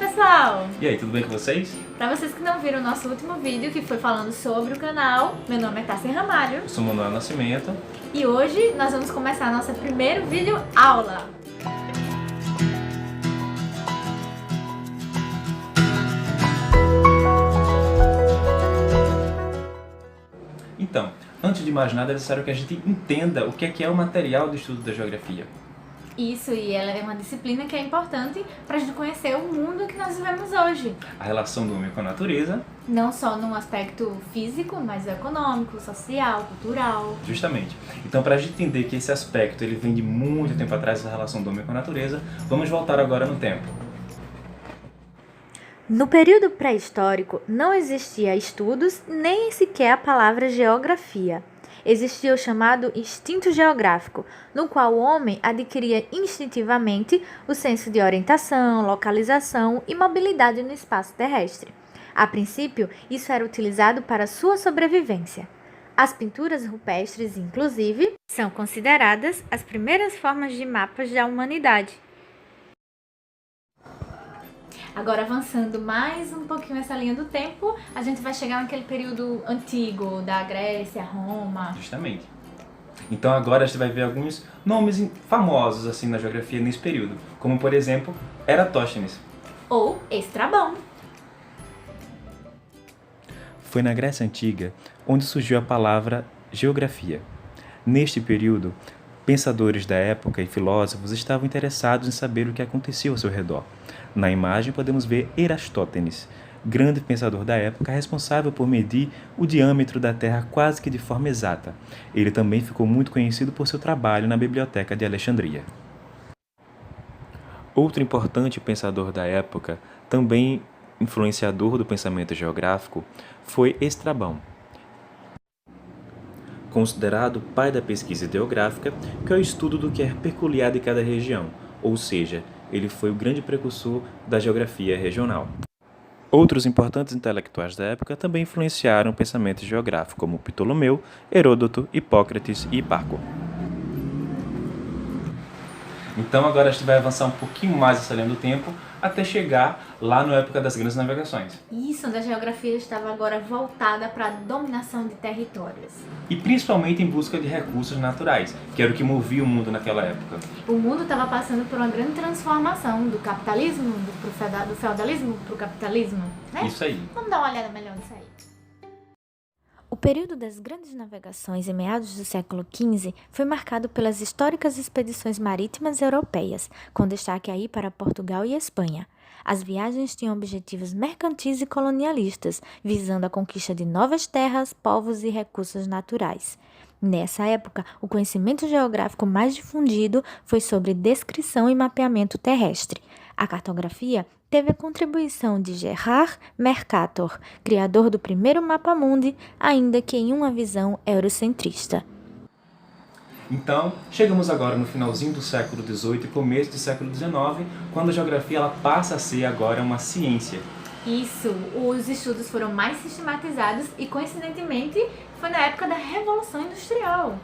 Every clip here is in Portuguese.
pessoal! E aí, tudo bem com vocês? Para vocês que não viram o nosso último vídeo, que foi falando sobre o canal, meu nome é Tássia Ramalho. Eu sou Manuel Nascimento. E hoje nós vamos começar a nossa primeira vídeo aula. Então, antes de mais nada, é necessário que a gente entenda o que é o material de estudo da geografia. Isso, e ela é uma disciplina que é importante para a gente conhecer o mundo que nós vivemos hoje. A relação do homem com a natureza. Não só no aspecto físico, mas econômico, social, cultural. Justamente. Então, para a gente entender que esse aspecto ele vem de muito tempo atrás, essa relação do homem com a natureza, vamos voltar agora no tempo. No período pré-histórico, não existia estudos nem sequer a palavra geografia. Existia o chamado instinto geográfico, no qual o homem adquiria instintivamente o senso de orientação, localização e mobilidade no espaço terrestre. A princípio, isso era utilizado para sua sobrevivência. As pinturas rupestres, inclusive, são consideradas as primeiras formas de mapas da humanidade. Agora, avançando mais um pouquinho essa linha do tempo, a gente vai chegar naquele período antigo da Grécia, Roma. Justamente. Então agora a gente vai ver alguns nomes famosos assim na geografia nesse período, como por exemplo, Eratóstenes. Ou Estrabão. Foi na Grécia Antiga onde surgiu a palavra geografia. Neste período, pensadores da época e filósofos estavam interessados em saber o que acontecia ao seu redor. Na imagem podemos ver Erastótenes, grande pensador da época responsável por medir o diâmetro da Terra quase que de forma exata. Ele também ficou muito conhecido por seu trabalho na Biblioteca de Alexandria. Outro importante pensador da época, também influenciador do pensamento geográfico, foi Estrabão, considerado o pai da pesquisa geográfica, que é o estudo do que é peculiar de cada região, ou seja, ele foi o grande precursor da geografia regional. Outros importantes intelectuais da época também influenciaram o pensamento geográfico, como Ptolomeu, Heródoto, Hipócrates e Hiparco. Então agora a gente vai avançar um pouquinho mais essa linha do tempo, até chegar lá na época das grandes navegações. Isso, onde a geografia estava agora voltada para a dominação de territórios. E principalmente em busca de recursos naturais, que era o que movia o mundo naquela época. O mundo estava passando por uma grande transformação do capitalismo, do feudalismo para o capitalismo, né? Isso aí. Vamos dar uma olhada melhor nisso aí. O período das grandes navegações em meados do século XV foi marcado pelas históricas expedições marítimas europeias, com destaque aí para Portugal e Espanha. As viagens tinham objetivos mercantis e colonialistas, visando a conquista de novas terras, povos e recursos naturais. Nessa época, o conhecimento geográfico mais difundido foi sobre descrição e mapeamento terrestre. A cartografia teve a contribuição de Gerard Mercator, criador do primeiro mapa-mundi, ainda que em uma visão eurocentrista. Então, chegamos agora no finalzinho do século XVIII e começo do século XIX, quando a geografia ela passa a ser agora uma ciência. Isso, os estudos foram mais sistematizados e, coincidentemente, foi na época da Revolução Industrial.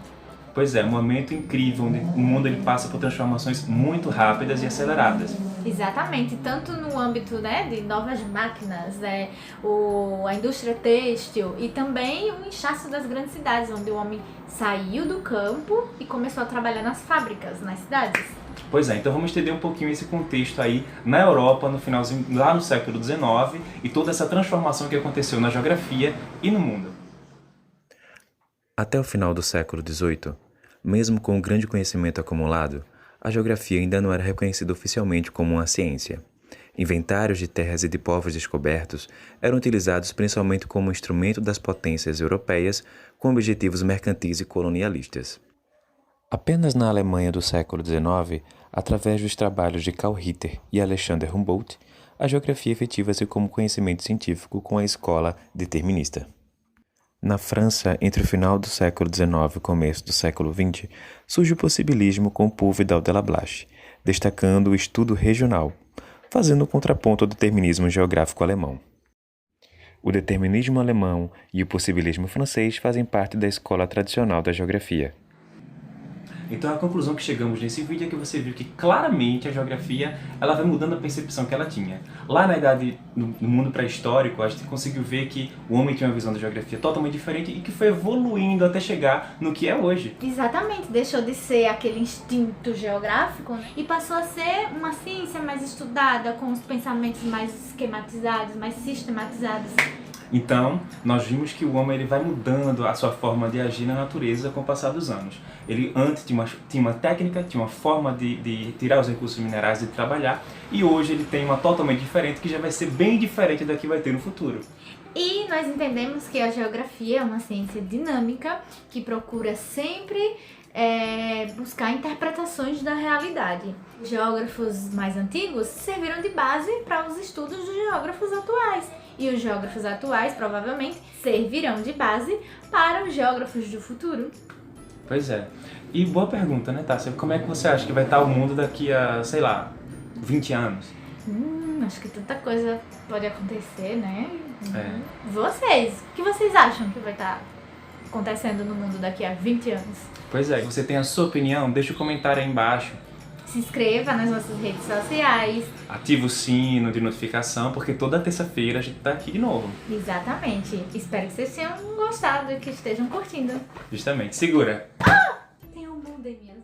Pois é, um momento incrível onde o mundo ele passa por transformações muito rápidas e aceleradas. Exatamente, tanto no âmbito, né, de novas máquinas, a indústria têxtil e também o inchaço das grandes cidades, onde o homem saiu do campo e começou a trabalhar nas fábricas, nas cidades. Pois é, então vamos entender um pouquinho esse contexto aí na Europa, no finalzinho, lá no século XIX, e toda essa transformação que aconteceu na geografia e no mundo. Até o final do século XVIII, mesmo com o grande conhecimento acumulado, a geografia ainda não era reconhecida oficialmente como uma ciência. Inventários de terras e de povos descobertos eram utilizados principalmente como instrumento das potências europeias com objetivos mercantis e colonialistas. Apenas na Alemanha do século XIX, através dos trabalhos de Karl Ritter e Alexander Humboldt, a geografia efetiva-se como conhecimento científico com a escola determinista. Na França, entre o final do século XIX e o começo do século XX, surge o possibilismo com Paul Vidal de Lablache, destacando o estudo regional, fazendo um contraponto ao determinismo geográfico alemão. O determinismo alemão e o possibilismo francês fazem parte da escola tradicional da geografia. Então a conclusão que chegamos nesse vídeo é que você viu que claramente a geografia ela vai mudando a percepção que ela tinha. Lá na idade, no mundo pré-histórico, a gente conseguiu ver que o homem tinha uma visão da geografia totalmente diferente e que foi evoluindo até chegar no que é hoje. Exatamente, deixou de ser aquele instinto geográfico, né, e passou a ser uma ciência mais estudada, com os pensamentos mais esquematizados, mais sistematizados. Então, nós vimos que o homem ele vai mudando a sua forma de agir na natureza com o passar dos anos. Ele antes tinha uma técnica, tinha uma forma de tirar os recursos minerais e de trabalhar, e hoje ele tem uma totalmente diferente, que já vai ser bem diferente da que vai ter no futuro. E nós entendemos que a geografia é uma ciência dinâmica que procura sempre buscar interpretações da realidade. Os geógrafos mais antigos serviram de base para os estudos dos geógrafos atuais. E os geógrafos atuais, provavelmente, servirão de base para os geógrafos do futuro. Pois é. E boa pergunta, né, Tássia? Como é que você acha que vai estar o mundo daqui a, sei lá, 20 anos? Acho que tanta coisa pode acontecer, né? É. Vocês, o que vocês acham que vai estar acontecendo no mundo daqui a 20 anos? Pois é, se você tem a sua opinião, deixa o comentário aí embaixo. Se inscreva nas nossas redes sociais. Ativa o sino de notificação, porque toda terça-feira a gente tá aqui de novo. Exatamente. Espero que vocês tenham gostado e que estejam curtindo. Justamente. Segura! Tem um mundo em minhas